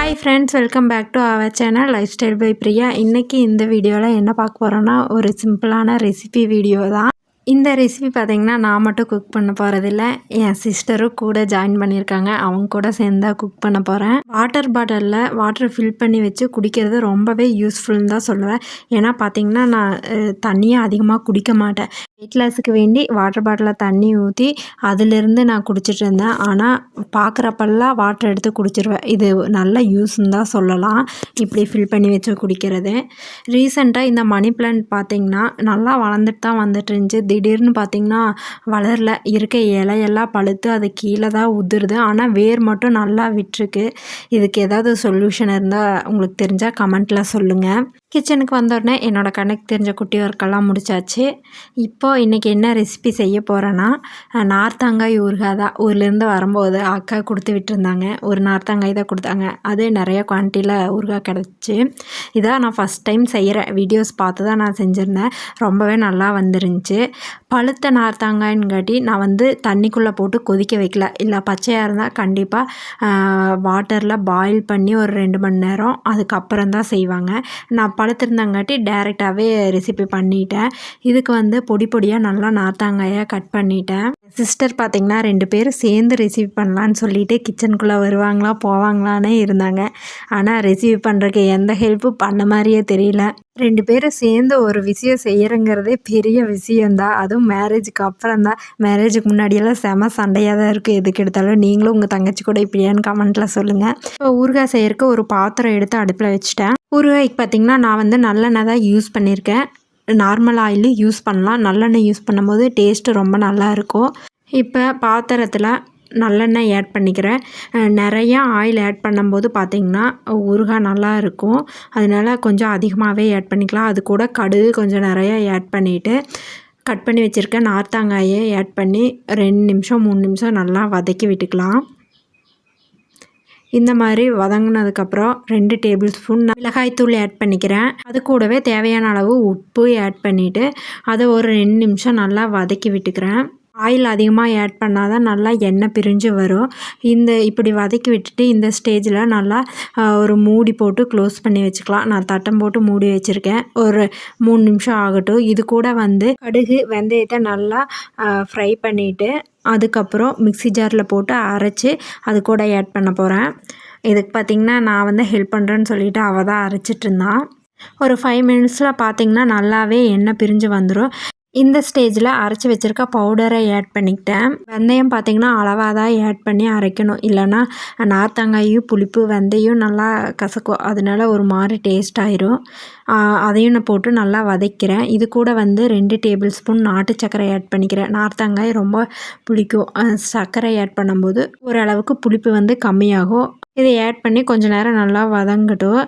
Hi friends, welcome back to our channel life style by Priya. இன்றைக்கி இந்த வீடியோவில் என்ன பார்க்க போகிறோன்னா ஒரு சிம்பிளான ரெசிபி வீடியோ தான். இந்த ரெசிபி பார்த்திங்கன்னா நான் மட்டும் குக் பண்ண போகிறதில்ல, என் சிஸ்டரும் கூட ஜாயின் பண்ணியிருக்காங்க. அவங்க கூட சேர்ந்து தான் குக் பண்ண போகிறேன். வாட்டர் பாட்டிலில் வாட்டர் ஃபில் பண்ணி வச்சு குடிக்கிறது ரொம்பவே யூஸ்ஃபுல்னு தான் சொல்லுவேன். ஏன்னா பார்த்திங்கன்னா நான் தண்ணியை அதிகமாக குடிக்க மாட்டேன். வெயிட் லாஸுக்கு வேண்டி வாட்டர் பாட்டிலில் தண்ணி ஊற்றி அதிலிருந்து நான் குடிச்சிட்டு இருந்தேன். ஆனால் பார்க்குறப்பெல்லாம் வாட்டர் எடுத்து குடிச்சிருவேன். இது நல்ல யூஸ்ன்னு தான் சொல்லலாம், இப்படி ஃபில் பண்ணி வச்சு குடிக்கிறது. ரீசெண்டாக இந்த மணி பிளான்ட் பார்த்திங்கன்னா நல்லா வளர்ந்துட்டு தான் வந்துட்டு இருந்துச்சு. திடீர்னு பார்த்திங்கன்னா வளரல, இருக்க இலையெல்லாம் பழுத்து அது கீழே தான் உதிருது. ஆனால் வேர் மட்டும் நல்லா விட்டுருக்கு. இதுக்கு ஏதாவது சொல்யூஷன் இருந்தால் உங்களுக்கு தெரிஞ்சால் கமெண்ட்டில் சொல்லுங்கள். கிச்சனுக்கு வந்தோடனே என்னோடய கணக்கு தெரிஞ்ச குட்டி ஒர்க்கெல்லாம் முடிச்சாச்சு. இப்போது இன்றைக்கி என்ன ரெசிபி செய்ய போகிறேன்னா, நார்த்தங்காய் ஊறுகாய் தான். ஊர்லேருந்து வரும்போது அக்கா கொடுத்து விட்டுருந்தாங்க. ஒரு நார்த்தங்காய் தான் கொடுத்தாங்க. அது நிறைய குவான்டிட்டியில் ஊறுகாய் கிடச்சி. இதான் நான் ஃபஸ்ட் டைம் செய்கிறேன். வீடியோஸ் பார்த்து தான் நான் செஞ்சுருந்தேன். ரொம்பவே நல்லா வந்துருந்துச்சு. பழுத்த நார்த்தங்காய்ங்காட்டி நான் தண்ணிக்குள்ளே போட்டு கொதிக்க வைக்கல. இல்லை பச்சையாக இருந்தால் கண்டிப்பாக வாட்டரில் பாயில் பண்ணி ஒரு 2 மணி நேரம் அதுக்கப்புறம் தான் செய்வாங்க. நான் பழுத்திருந்தாங்காட்டி டைரெக்டாகவே ரெசிபி பண்ணிட்டேன். இதுக்கு பொடி பொடியாக நல்லா நார்த்தங்காயாக கட் பண்ணிட்டேன். சிஸ்டர் பார்த்திங்கன்னா 2 பேரும் சேர்ந்து ரெசிபி பண்ணலான்னு சொல்லிட்டு கிச்சனுக்குள்ளே வருவாங்களா போவாங்களானே இருந்தாங்க. ஆனால் ரெசிபி பண்ணுறதுக்கு எந்த ஹெல்ப்பும் பண்ண மாதிரியே தெரியல. 2 பேரும் சேர்ந்து ஒரு விஷயம் செய்கிறங்கிறதே பெரிய விஷயந்தான். அதுவும் மேரேஜுக்கு அப்புறம் தான். மேரேஜுக்கு முன்னாடியெல்லாம் செம சண்டையாக தான் இருக்குது. எதுக்கு எடுத்தாலும் நீங்களும் உங்கள் தங்கச்சி கூட இப்படியான்னு கமெண்ட்டில் சொல்லுங்கள். இப்போ ஊறுகாய் செய்கிறதுக்கு ஒரு பாத்திரம் எடுத்து அடுப்பில் வச்சுட்டேன். ஊறுகாய்க்கு பார்த்திங்கன்னா நான் நல்லெண்ணெய் தான் யூஸ் பண்ணியிருக்கேன். நார்மல் ஆயிலும் யூஸ் பண்ணலாம். நல்லெண்ணெய் யூஸ் பண்ணும்போது டேஸ்ட்டு ரொம்ப நல்லாயிருக்கும். இப்போ பாத்திரத்தில் நல்லெண்ணெய் ஆட் பண்ணிக்கிறேன். நிறையா ஆயில் ஆட் பண்ணும்போது பார்த்திங்கன்னா ஊறுகாய் நல்லா இருக்கும். அதனால கொஞ்சம் அதிகமாகவே ஆட் பண்ணிக்கலாம். அது கூட கடுகு கொஞ்சம் நிறையா ஆட் பண்ணிவிட்டு கட் பண்ணி வச்சுருக்க நார்த்தங்காயை ஆட் பண்ணி 2 நிமிஷம் 3 நிமிஷம் நல்லா வதக்கி விட்டுக்கலாம். இந்த மாதிரி வதங்கினதுக்கப்புறம் 2 டேபிள் ஸ்பூன் மிளகாய்த்தூள் ஆட் பண்ணிக்கிறேன். அது கூடவே தேவையான அளவு உப்பு ஆட் பண்ணிவிட்டு அதை ஒரு 2 நிமிஷம் நல்லா வதக்கி விட்டுக்கிறேன். ஆயில் அதிகமாக ஆட் பண்ணால் தான் நல்லா எண்ணெய் பிரிஞ்சு வரும். இப்படி வதக்கி விட்டுட்டு இந்த ஸ்டேஜில் நல்லா ஒரு மூடி போட்டு க்ளோஸ் பண்ணி வச்சுக்கலாம். நான் தட்டம் போட்டு மூடி வச்சுருக்கேன். ஒரு 3 நிமிஷம் ஆகட்டும். இது கூட கடுகு வெந்தயத்தை நல்லா ஃப்ரை பண்ணிவிட்டு அதுக்கப்புறம் மிக்ஸி ஜாரில் போட்டு அரைச்சி அது கூட ஆட் பண்ண போகிறேன். இதுக்கு பார்த்திங்கன்னா நான் ஹெல்ப் பண்ணுறேன்னு சொல்லிவிட்டு அவள் தான் அரைச்சிட்ருந்தான். ஒரு 5 மினிட்ஸில் பார்த்திங்கன்னா நல்லாவே எண்ணெய் பிரிஞ்சு வந்துடும். இந்த ஸ்டேஜில் அரைச்சி வச்சுருக்க பவுடரை ஆட் பண்ணிக்கிட்டேன். வெந்தயம் பார்த்திங்கன்னா அளவாக தான் ஆட் பண்ணி அரைக்கணும். இல்லைன்னா நார்த்தங்காயும் புளிப்பு வெந்தயம் நல்லா கசக்கும். அதனால ஒரு மாதிரி டேஸ்ட் ஆயிரும். அதையும் நான் போட்டு நல்லா வதக்கிறேன். இது கூட 2 டேபிள் ஸ்பூன் நாட்டு சர்க்கரை ஆட் பண்ணிக்கிறேன். நார்த்தங்காய் ரொம்ப புளிக்கும். சர்க்கரை ஆட் பண்ணும்போது ஓரளவுக்கு புளிப்பு கம்மியாகும். இதை ஆட் பண்ணி கொஞ்சம் நேரம் நல்லா வதங்கட்டும்.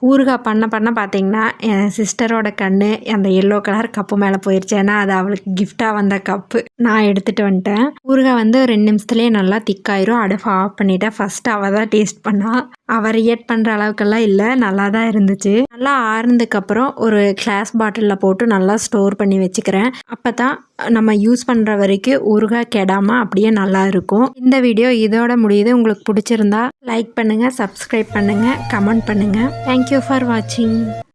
ஊறுகாய் பண்ண பார்த்திங்கன்னா என் சிஸ்டரோட கண்ணு அந்த எல்லோ கலர் கப்பு மேலே போயிடுச்சு. ஏன்னா அது அவளுக்கு கிஃப்டாக வந்த கப்பு நான் எடுத்துகிட்டு வந்துட்டேன். ஊறுகாய் 2 நிமிஷத்துலேயே நல்லா திக்காயிரும். அடுப்பு ஆஃப் பண்ணிவிட்டேன். ஃபஸ்ட்டு அவள் தான் டேஸ்ட் பண்ணால். அவள் ரியாக்ட் பண்ணுற அளவுக்கெல்லாம் இல்லை, நல்லா தான் இருந்துச்சு. நல்லா ஆறுனதுக்கப்புறம் ஒரு கிளாஸ் பாட்டிலில் போட்டு நல்லா ஸ்டோர் பண்ணி வச்சுக்கிறேன். அப்போ தான் நம்ம யூஸ் பண்ணுற வரைக்கும் ஊறுகாய் கெடாமல் அப்படியே நல்லா இருக்கும். இந்த வீடியோ இதோட முடியுது. உங்களுக்கு பிடிச்சிருந்தா லைக் பண்ணுங்கள், சப்ஸ்கிரைப் பண்ணுங்கள், கமெண்ட் பண்ணுங்கள். தேங்க்யூ ஃபார் வாட்சிங்.